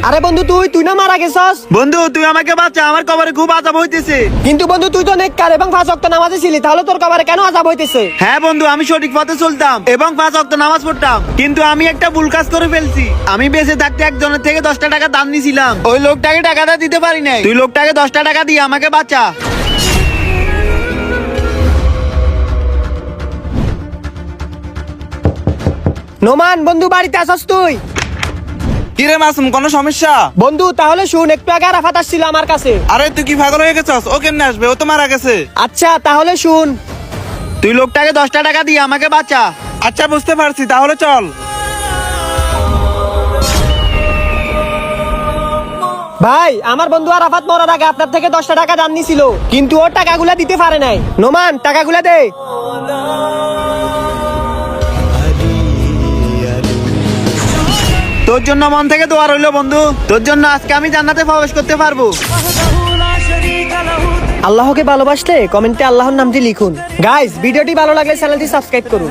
আরে বন্ধু তুই না মারা গেছস। বন্ধু তুই আমাকে বাঁচা, আমার কবরে খুব আযাব হইতেছে। কিন্তু বন্ধু তুই তো নেককার এবং 5 ওয়াক্ত নামাজে ছিলি, তাহলে তোর কবরে কেন আযাব হইতেছে? হ্যাঁ বন্ধু, আমি সঠিক পথে চলতাম এবং 5 ওয়াক্ত নামাজ পড়তাম, কিন্তু আমি একটা ভুল কাজ করে ফেলছি। আমি বেঁচে থাকতে একজনের থেকে 10টা টাকা দান নিয়েছিলাম, ওই লোকটাকে টাকাটা দিতে পারি নাই। তুই লোকটাকে 10টা টাকা দিয়ে আমাকে বাঁচা। নোমান বন্ধু বাড়িতে আসস তুই? কিরে মাসুম, কোনো সমস্যা? বন্ধু তাহলে শুন, একটু আগে আরাফাত আসছিল আমার কাছে। আরে তুই কি পাগল হয়ে গেছস? ও কেমনে আসবে? ও তো মারা গেছে। আচ্ছা তাহলে শুন। তুই লোকটাকে 10টা টাকা দিয়ে আমাকে বাঁচা। আচ্ছা বুঝতে পারছি, তাহলে চল। ভাই আমার বন্ধু আরাফাত মরার আগে আপনার থেকে 10টা টাকা দাম নিছিল, কিন্তু ওর টাকাগুলা দিতে পারে নাই। নোমান টাকাগুলা দে। তোর জন্য মন থেকে দোয়া রইলো বন্ধু, তোর জন্য আজকে আমি জান্নাতে প্রবেশ করতে পারবো। আল্লাহকে ভালোবাসলে কমেন্টে আল্লাহর নামটি লিখুন। গাইস ভিডিওটি ভালো লাগলে চ্যানেলটি সাবস্ক্রাইব করুন।